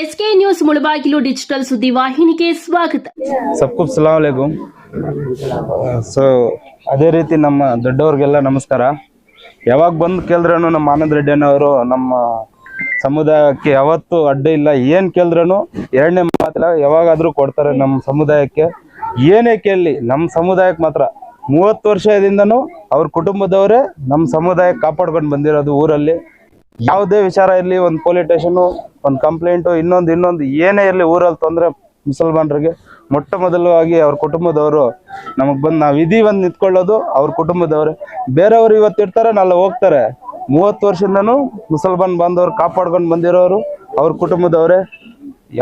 SK news Mulbagal digital ಸುದ್ದಿವಾಹಿನಿಗೆ ಸ್ವಾಗತ. ಸಬ್ಕು ಸಲಾಮ್ ಅಲೈಕುಂ. So ಅದೇ ರೀತಿ ನಮ್ಮ ದೊಡ್ಡವ್ರಿಗೆಲ್ಲ ನಮಸ್ಕಾರ. ಯಾವಾಗ ಬಂದು ಕೇಳಿದ್ರೂ ನಮ್ಮ ಆನಂದ್ ರೆಡ್ಡಿ ಅನ್ನೋರು ನಮ್ಮ ಸಮುದಾಯಕ್ಕೆ ಯಾವತ್ತೂ ಅಡ್ಡ ಇಲ್ಲ. ಏನು ಕೇಳಿದ್ರೂ ಎರಡನೇ ಮಾತಿಲ್ಲ, ಯಾವಾಗಾದರೂ ಕೊಡ್ತಾರೆ ನಮ್ಮ ಸಮುದಾಯಕ್ಕೆ. ಏನೇ ಕೇಳಲಿ ನಮ್ಮ ಸಮುದಾಯಕ್ಕೆ ಮಾತ್ರ 30 ವರ್ಷದಿಂದನೂ ಅವ್ರ ಕುಟುಂಬದವರೇ ನಮ್ಮ ಸಮುದಾಯಕ್ಕೆ ಕಾಪಾಡ್ಕೊಂಡು ಬಂದಿರೋದು. ಊರಲ್ಲಿ ಯಾವುದೇ ವಿಚಾರ ಇರಲಿ, ಒಂದು ಪೊಲೀಸ್ ಸ್ಟೇಷನು, ಒಂದು ಕಂಪ್ಲೇಂಟು, ಇನ್ನೊಂದು ಏನೇ ಇರಲಿ, ಊರಲ್ಲಿ ತೊಂದರೆ ಮುಸಲ್ಮಾನರಿಗೆ ಮೊಟ್ಟ ಮೊದಲವಾಗಿ ಅವ್ರ ಕುಟುಂಬದವರು ನಮಗೆ ಬಂದು ನಾವು ಒಂದು ನಿಂತ್ಕೊಳ್ಳೋದು ಅವ್ರ ಕುಟುಂಬದವ್ರೆ. ಬೇರೆಯವರು ಇವತ್ತು ಇರ್ತಾರೆ, ನಾಳೆ ಹೋಗ್ತಾರೆ. 30 ವರ್ಷದಿಂದನೂ ಮುಸಲ್ಮಾನ್ ಬಾಂಧವರು ಕಾಪಾಡ್ಕೊಂಡು ಬಂದಿರೋರು ಅವ್ರ ಕುಟುಂಬದವ್ರೆ.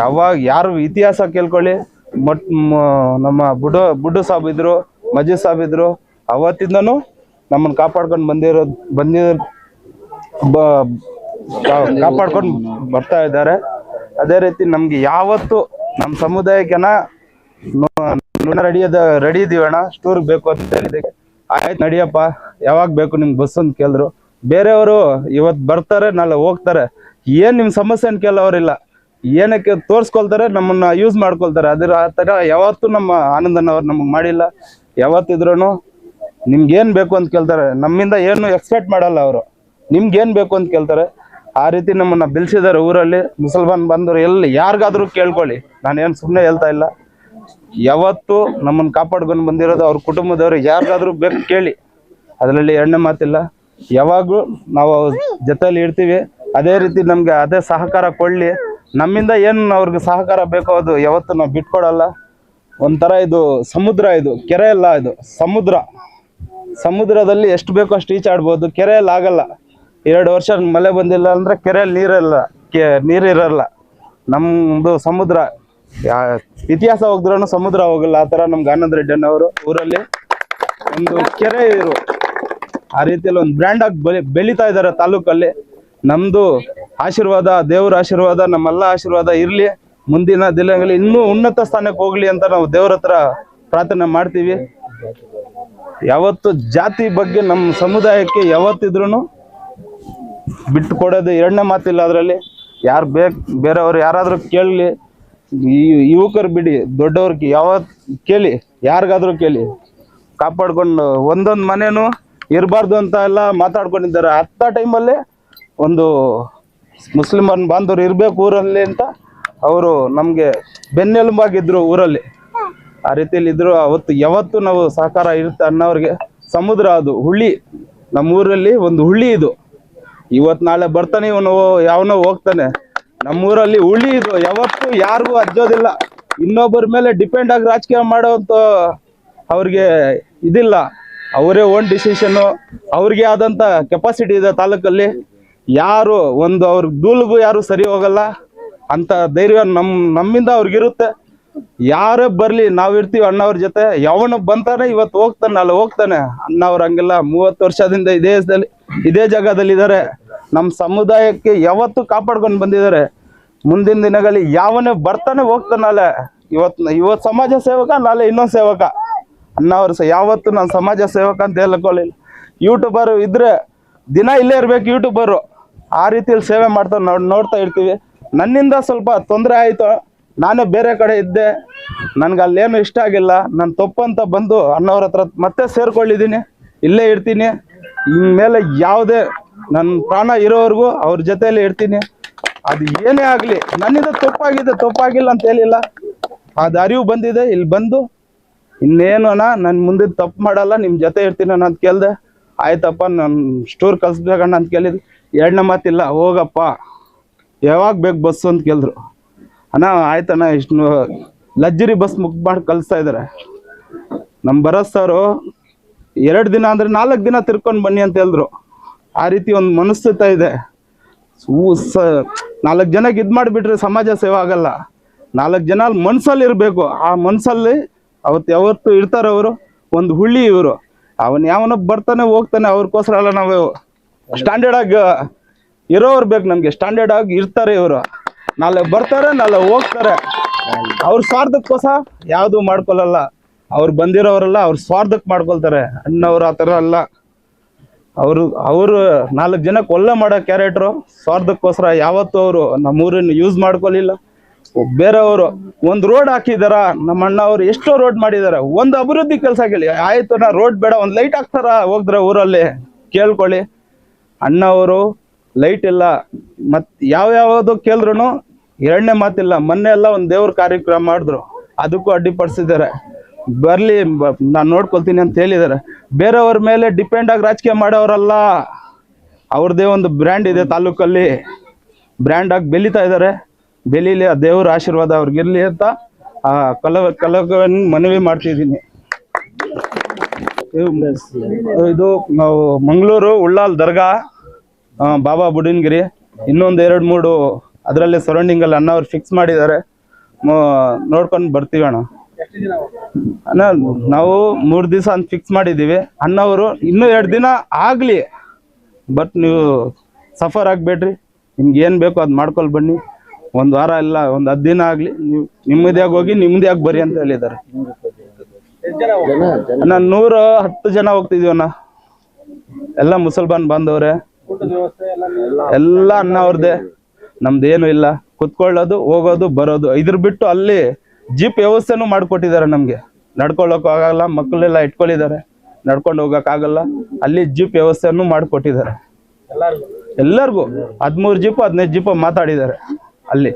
ಯಾವಾಗ ಯಾರು ಇತಿಹಾಸ ಕೇಳ್ಕೊಳ್ಳಿ, ನಮ್ಮ ಬುಡ್ಡು ಸಾಬ್ ಇದ್ರು, ಮಜೀದ್ ಸಾಬ್ ಇದ್ರು, ಅವತ್ತಿಂದನೂ ನಮ್ಮನ್ನು ಕಾಪಾಡ್ಕೊಂಡು ಕಾಪಾಡ್ಕೊಂಡು ಬರ್ತಾ ಇದ್ದಾರೆ. ಅದೇ ರೀತಿ ನಮ್ಗೆ ಯಾವತ್ತು ನಮ್ಮ ಸಮುದಾಯಕ್ಕೆನ ರೆಡಿ ಇದೀವಿ ಅಣ್ಣ, ಸ್ಟೂರ್ಗೆ ಬೇಕು ಅಂತ ಹೇಳಿದೆ. ಆಯ್ತು ನಡಿಯಪ್ಪ, ಯಾವಾಗ ಬೇಕು ನಿಮ್ಗೆ ಬಸ್ ಅಂತ ಕೇಳಿದ್ರು. ಬೇರೆಯವರು ಇವತ್ತು ಬರ್ತಾರೆ, ನಾಳೆ ಹೋಗ್ತಾರೆ. ಏನು ನಿಮ್ಮ ಸಮಸ್ಯೆ ಕೇಳೋರಿಲ್ಲ, ಏನಕ್ಕೆ ತೋರಿಸ್ಕೊಳ್ತಾರೆ, ನಮ್ಮನ್ನ ಯೂಸ್ ಮಾಡ್ಕೊಳ್ತಾರೆ. ಆ ಥರ ಯಾವತ್ತೂ ನಮ್ಮ ಆನಂದನವ್ರು ನಮಗೆ ಮಾಡಿಲ್ಲ. ಯಾವತ್ತಿದ್ರೂ ನಿಮ್ಗೇನು ಬೇಕು ಅಂತ ಕೇಳ್ತಾರೆ, ನಮ್ಮಿಂದ ಏನು ಎಕ್ಸ್ಪೆಕ್ಟ್ ಮಾಡಲ್ಲ ಅವರು. ನಿಮ್ಗೇನು ಬೇಕು ಅಂತ ಕೇಳ್ತಾರೆ. ಆ ರೀತಿ ನಮ್ಮನ್ನು ಬೆಳೆಸಿದ್ದಾರೆ ಊರಲ್ಲಿ. ಮುಸಲ್ಮಾನ್ ಬಂದವರು ಎಲ್ಲಿ ಯಾರಿಗಾದ್ರೂ ಕೇಳ್ಕೊಳ್ಳಿ, ನಾನೇನು ಸುಮ್ಮನೆ ಹೇಳ್ತಾ ಇಲ್ಲ. ಯಾವತ್ತು ನಮ್ಮನ್ನು ಕಾಪಾಡ್ಕೊಂಡು ಬಂದಿರೋದು ಅವ್ರ ಕುಟುಂಬದವ್ರು. ಯಾರಿಗಾದ್ರೂ ಬೇಕು ಕೇಳಿ, ಅದರಲ್ಲಿ ಎರಡನೇ ಮಾತಿಲ್ಲ. ಯಾವಾಗಲೂ ನಾವು ಜೊತೆಯಲ್ಲಿ ಇರ್ತೀವಿ. ಅದೇ ರೀತಿ ನಮಗೆ ಅದೇ ಸಹಕಾರ ಕೊಡಲಿ. ನಮ್ಮಿಂದ ಏನು ಅವ್ರಿಗೆ ಸಹಕಾರ ಬೇಕೋ ಅದು ಯಾವತ್ತು ನಾವು ಬಿಟ್ಕೊಡಲ್ಲ. ಒಂಥರ ಇದು ಸಮುದ್ರ, ಇದು ಕೆರೆ ಅಲ್ಲ, ಇದು ಸಮುದ್ರದಲ್ಲಿ ಎಷ್ಟು ಬೇಕೋ ಅಷ್ಟು ಈಚಾಡ್ಬೋದು. ಕೆರೆಯಲ್ಲಿ ಆಗಲ್ಲ. 2 ವರ್ಷ ಮಳೆ ಬಂದಿಲ್ಲ ಅಂದರೆ ಕೆರೆಯಲ್ಲಿ ನೀರಿರಲ್ಲ. ನಮ್ಮದು ಸಮುದ್ರ ಇತಿಹಾಸ ಹೋಗಿದ್ರೂ ಸಮುದ್ರ ಹೋಗಲ್ಲ. ಆ ಥರ ನಮ್ಗೆ ಆನಂದ್ ರೆಡ್ಡಿ ಅನ್ನೋರು ಊರಲ್ಲಿ ಒಂದು ಕೆರೆ ಇರು, ಆ ರೀತಿಯಲ್ಲಿ ಒಂದು ಬ್ರ್ಯಾಂಡ್ ಆಗಿ ಬೆಳೀತಾ ಇದ್ದಾರೆ ತಾಲೂಕಲ್ಲಿ. ನಮ್ಮದು ಆಶೀರ್ವಾದ, ದೇವರ ಆಶೀರ್ವಾದ, ನಮ್ಮೆಲ್ಲ ಆಶೀರ್ವಾದ ಇರಲಿ. ಮುಂದಿನ ದಿನಗಳಲ್ಲಿ ಇನ್ನೂ ಉನ್ನತ ಸ್ಥಾನಕ್ಕೆ ಹೋಗ್ಲಿ ಅಂತ ನಾವು ದೇವ್ರ ಹತ್ರ ಪ್ರಾರ್ಥನೆ ಮಾಡ್ತೀವಿ. ಯಾವತ್ತು ಜಾತಿ ಬಗ್ಗೆ ನಮ್ಮ ಸಮುದಾಯಕ್ಕೆ ಯಾವತ್ತಿದ್ರೂ ಬಿಟ್ಟು ಕೊಡೋದು ಎರಡನೇ ಮಾತಿಲ್ಲ. ಅದರಲ್ಲಿ ಯಾರು ಬೇರೆಯವ್ರು ಯಾರಾದರೂ ಕೇಳಲಿ, ಯುವಕರು ಬಿಡಿ, ದೊಡ್ಡವ್ರಿಗೆ ಯಾವತ್ತು ಕೇಳಿ, ಯಾರಿಗಾದ್ರೂ ಕೇಳಿ, ಕಾಪಾಡ್ಕೊಂಡು ಒಂದೊಂದು ಮನೇನು ಇರಬಾರ್ದು ಅಂತ ಎಲ್ಲ ಮಾತಾಡ್ಕೊಂಡಿದ್ದಾರೆ. ಅಂಥ ಟೈಮಲ್ಲಿ ಒಂದು ಮುಸ್ಲಿಮನ್ ಬಾಂಧವರು ಇರಬೇಕು ಊರಲ್ಲಿ ಅಂತ ಅವರು ನಮಗೆ ಬೆನ್ನೆಲುಬಾಗಿದ್ರು ಊರಲ್ಲಿ. ಆ ರೀತಿಯಲ್ಲಿ ಇದ್ರು. ಯಾವತ್ತು ನಾವು ಸಹಕಾರ ಇರುತ್ತೆ ಅನ್ನೋರಿಗೆ. ಸಮುದ್ರ ಅದು ಹುಳಿ, ನಮ್ಮೂರಲ್ಲಿ ಒಂದು ಹುಳಿ ಇದು. ಇವತ್ತು ನಾಳೆ ಬರ್ತಾನೆ, ಯಾವನೋ ಹೋಗ್ತಾನೆ. ನಮ್ಮೂರಲ್ಲಿ ಹುಳಿ ಇದು, ಯಾವತ್ತು ಯಾರಿಗೂ ಅಜ್ಜೋದಿಲ್ಲ. ಇನ್ನೊಬ್ಬರ ಮೇಲೆ ಡಿಪೆಂಡ್ ಆಗಿ ರಾಜಕೀಯ ಮಾಡೋವಂಥ ಅವ್ರಿಗೆ ಇದಿಲ್ಲ. ಅವರೇ ಓನ್ ಡಿಸಿಷನ್ನು, ಅವ್ರಿಗೆ ಆದಂಥ ಕೆಪಾಸಿಟಿ ಇದೆ ತಾಲೂಕಲ್ಲಿ. ಯಾರು ಒಂದು ಅವ್ರ ದೂಲ್ಗೂ ಯಾರು ಸರಿ ಹೋಗಲ್ಲ ಅಂತ ಧೈರ್ಯ ನಮ್ಮಿಂದ ಅವ್ರಿಗಿರುತ್ತೆ. ಯಾರೇ ಬರಲಿ, ನಾವಿರ್ತೀವಿ ಅಣ್ಣವ್ರ ಜೊತೆ. ಯಾವನ ಬಂತಾನೆ, ಇವತ್ತು ಹೋಗ್ತಾನೆ, ನಾಳೆ ಹೋಗ್ತಾನೆ. ಅಣ್ಣವ್ರು ಹಂಗೆಲ್ಲ 30 ವರ್ಷದಿಂದ ಇದೇ ಜಾಗದಲ್ಲಿ ಇದ್ದಾರೆ. ನಮ್ಮ ಸಮುದಾಯಕ್ಕೆ ಯಾವತ್ತು ಕಾಪಾಡ್ಕೊಂಡು ಬಂದಿದ್ದಾರೆ. ಮುಂದಿನ ದಿನಗಳಲ್ಲಿ ಯಾವನೇ ಬರ್ತಾನೆ, ಹೋಗ್ತಾನೆ. ನಾಳೆ ಇವತ್ತು ಸಮಾಜ ಸೇವಕ, ನಾಳೆ ಇನ್ನೊಂದು ಸೇವಕ. ಅಣ್ಣವ್ರು ಯಾವತ್ತು ನಾನು ಸಮಾಜ ಸೇವಕ ಅಂತ ಹೇಳ್ಕೊಳ್ಳಿಲ್ಲ. ಯೂಟ್ಯೂಬರು ಇದ್ರೆ ದಿನ ಇಲ್ಲೇ ಇರ್ಬೇಕು ಯೂಟ್ಯೂಬರು. ಆ ರೀತಿಯಲ್ಲಿ ಸೇವೆ ಮಾಡ್ತಾ ನೋಡ್ತಾ ಇರ್ತೀವಿ. ನನ್ನಿಂದ ಸ್ವಲ್ಪ ತೊಂದರೆ ಆಯಿತು, ನಾನೇ ಬೇರೆ ಕಡೆ ಇದ್ದೆ, ನನಗೆ ಅಲ್ಲೇನು ಇಷ್ಟ ಆಗಿಲ್ಲ. ನಾನು ತಪ್ಪಂತ ಬಂದು ಅಣ್ಣವ್ರ ಹತ್ರ ಮತ್ತೆ ಸೇರ್ಕೊಳ್ಳಿದ್ದೀನಿ, ಇಲ್ಲೇ ಇರ್ತೀನಿ. ಇನ್ಮೇಲೆ ಯಾವುದೇ ನನ್ನ ಪ್ರಾಣ ಇರೋವರೆಗೂ ಅವ್ರ ಜೊತೆಯಲ್ಲಿ ಇರ್ತೀನಿ. ಅದು ಏನೇ ಆಗಲಿ, ನನ್ನಿಂದ ತಪ್ಪಾಗಿಲ್ಲ ಅಂತ ಹೇಳಿಲ್ಲ. ಅದು ಅರಿವು ಬಂದಿದೆ. ಇಲ್ಲಿ ಬಂದು ಇನ್ನೇನು ಅಣ್ಣ, ನಾನು ಮುಂದೆ ತಪ್ಪು ಮಾಡಲ್ಲ, ನಿಮ್ಮ ಜೊತೆ ಇರ್ತೀನಿ ಅಣ್ಣ ಅಂತ ಕೇಳಿದೆ. ಆಯ್ತಪ್ಪ, ನಾನು ಸ್ಟೋರ್ ಕಳಿಸ್ಬೇಕಣ್ಣ ಅಂತ ಕೇಳಿದ್ವಿ. ಎರಡನೇ ಮಾತಿಲ್ಲ, ಹೋಗಪ್ಪ, ಯಾವಾಗ ಬೇಕು ಬಸ್ಸು ಅಂತ ಕೇಳಿದ್ರು. ಅಣ್ಣ ಆಯ್ತಣ್ಣ, ಇಷ್ಟು ಲಗ್ಜರಿ ಬಸ್ ಬುಕ್ ಮಾಡಿ ಕಳಿಸ್ತಾ ಇದ್ದಾರೆ. ನಮ್ಮ ಬರೋಸ್ತವರು 2 ದಿನ ಅಂದರೆ 4 ದಿನ ತಿರ್ಕೊಂಡು ಬನ್ನಿ ಅಂತ ಹೇಳಿದ್ರು. ಆ ರೀತಿ ಒಂದು ಮನಸ್ಥಿತಿ ಇದೆ. 4 ಜನಕ್ಕೆ ಇದು ಮಾಡಿಬಿಟ್ರೆ ಸಮಾಜ ಸೇವೆ ಆಗಲ್ಲ. 4 ಜನ ಅಲ್ಲಿ ಮನಸ್ಸಲ್ಲಿ ಇರಬೇಕು. ಆ ಮನಸ್ಸಲ್ಲಿ ಯಾವತ್ತು ಇರ್ತಾರೆ ಅವರು. ಒಂದು ಹುಳಿ ಇವರು. ಅವನು ಯಾವನ ಬರ್ತಾನೆ ಹೋಗ್ತಾನೆ. ಅವ್ರಿಗೋಸ್ಕರ ಅಲ್ಲ, ನಾವು ಸ್ಟ್ಯಾಂಡರ್ಡ್ ಆಗಿ ಇರೋರು ಬೇಕು ನಮಗೆ. ಸ್ಟ್ಯಾಂಡರ್ಡ್ ಆಗಿ ಇರ್ತಾರೆ ಇವರು. ನಾಳೆ ಬರ್ತಾರೆ, ನಾಳೆ ಹೋಗ್ತಾರೆ. ಅವ್ರ ಸ್ವಾರ್ಥಕ್ಕೋಸ್ಕರ ಯಾವುದು ಮಾಡ್ಕೊಳ್ಳಲ್ಲ. ಅವ್ರು ಬಂದಿರೋರೆಲ್ಲ ಅವ್ರ ಸ್ವಾರ್ಥಕ್ಕೆ ಮಾಡ್ಕೊಳ್ತಾರೆ. ಅಣ್ಣವ್ರು ಆ ಥರ ಅಲ್ಲ. ಅವರು 4 ಜನ ಕೊಲ್ಲ ಮಾಡೋ ಕ್ಯಾರೆಕ್ಟ್ರು. ಸ್ವಾರ್ಥಕ್ಕೋಸ್ಕರ ಯಾವತ್ತೂ ಅವರು ನಮ್ಮೂರನ್ನು ಯೂಸ್ ಮಾಡ್ಕೊಲಿಲ್ಲ. ಬೇರೆಯವರು ಒಂದು ರೋಡ್ ಹಾಕಿದಾರ, ನಮ್ಮ ಅಣ್ಣ ಅವ್ರು ಎಷ್ಟೋ ರೋಡ್ ಮಾಡಿದಾರೆ. ಒಂದು ಅಭಿವೃದ್ಧಿ ಕೆಲಸ ಕೇಳಿ ಆಯ್ತು, ನಾ ರೋಡ್ ಬೇಡ, ಒಂದು ಲೈಟ್ ಹಾಕ್ತಾರ ಹೋದ್ರೆ ಊರಲ್ಲಿ ಕೇಳ್ಕೊಳ್ಳಿ. ಅಣ್ಣ ಅವರು ಲೈಟ್ ಇಲ್ಲ, ಮತ್ತು ಯಾವ್ಯಾವುದು ಕೇಳಿದ್ರು ಎರಡನೇ ಮಾತಿಲ್ಲ. ಮೊನ್ನೆ ಎಲ್ಲ ಒಂದು ದೇವ್ರ ಕಾರ್ಯಕ್ರಮ ಮಾಡಿದ್ರು, ಅದಕ್ಕೂ ಅಡ್ಡಿಪಡಿಸಿದ್ದಾರೆ. ಬರಲಿ, ನಾನು ನೋಡ್ಕೊಳ್ತೀನಿ ಅಂತ ಹೇಳಿದ್ದಾರೆ. ಬೇರೆಯವ್ರ ಮೇಲೆ ಡಿಪೆಂಡ್ ಆಗಿ ರಾಜಕೀಯ ಮಾಡೋರಲ್ಲ. ಅವ್ರದ್ದೇ ಒಂದು ಬ್ರ್ಯಾಂಡ್ ಇದೆ ತಾಲೂಕಲ್ಲಿ, ಬ್ರ್ಯಾಂಡ್ ಆಗಿ ಬೆಳೀತಾ ಇದ್ದಾರೆ. ಬೆಳೀಲಿ, ಆ ದೇವ್ರ ಆಶೀರ್ವಾದ ಅವ್ರಿಗಿರ್ಲಿ ಅಂತ ಕಲಕವನ್ನು ಮನವಿ ಮಾಡ್ತಿದ್ದೀನಿ. ಇದು ನಾವು ಮಂಗಳೂರು ಉಳ್ಳಾಲ್ ದರ್ಗಾ, ಬಾಬಾ ಬುಡನ್ಗಿರಿ, ಇನ್ನೊಂದು 2-3 ಅದರಲ್ಲಿ ಸರೌಂಡಿಂಗಲ್ಲಿ ಅಣ್ಣ ಅವ್ರು ಫಿಕ್ಸ್ ಮಾಡಿದ್ದಾರೆ. ನೋಡ್ಕೊಂಡು ಬರ್ತೀವಿ ಅಣ್ಣ. ಅಣ್ಣ ನಾವು 3 ದಿವಸ ಅಂತ ಫಿಕ್ಸ್ ಮಾಡಿದ್ದೀವಿ. ಅಣ್ಣವರು ಇನ್ನೂ 2 ದಿನ ಆಗಲಿ, ಬಟ್ ನೀವು ಸಫರ್ ಆಗಬೇಡ್ರಿ. ನಿಮ್ಗೆ ಏನು ಬೇಕೋ ಅದು ಮಾಡ್ಕೊಂಡು ಬನ್ನಿ. 1 ವಾರ ಇಲ್ಲ, ಒಂದು 10 ದಿನ ಆಗಲಿ, ನೀವು ನಿಮ್ಮದಿಯಾಗಿ ಹೋಗಿ ನಿಮ್ಮದಿಯಾಗಿ ಬರ್ರಿ ಅಂತ ಹೇಳಿದ್ದಾರೆ. ಅಣ್ಣ 110 ಜನ ಹೋಗ್ತಿದೀವಿ ಅಣ್ಣ. ಎಲ್ಲ ಮುಸಲ್ಮಾನ್ ಬಾಂಧವ್ರೆ, ಎಲ್ಲ ಅಣ್ಣ ಅವ್ರದ್ದೇ, ನಮ್ದೇನು ಇಲ್ಲ. ಕುತ್ಕೊಳ್ಳೋದು, ಹೋಗೋದು, ಬರೋದು. ಇದ್ರ ಬಿಟ್ಟು ಅಲ್ಲಿ ಜೀಪ್ ವ್ಯವಸ್ಥೆನೂ ಮಾಡಿಕೊಟ್ಟಿದ್ದಾರೆ ನಮಗೆ. ನಡ್ಕೊಳ್ಳೋಕೆ ಆಗಲ್ಲ, ಮಕ್ಕಳೆಲ್ಲ ಇಟ್ಕೊಂಡಿದ್ದಾರೆ, ನಡ್ಕೊಂಡು ಹೋಗೋಕ್ಕಾಗಲ್ಲ. ಅಲ್ಲಿ ಜೀಪ್ ವ್ಯವಸ್ಥೆನೂ ಮಾಡಿಕೊಟ್ಟಿದ್ದಾರೆ ಎಲ್ಲರಿಗೂ. 13 ಜೀಪು 15 ಜೀಪು ಮಾತಾಡಿದ್ದಾರೆ ಅಲ್ಲಿ.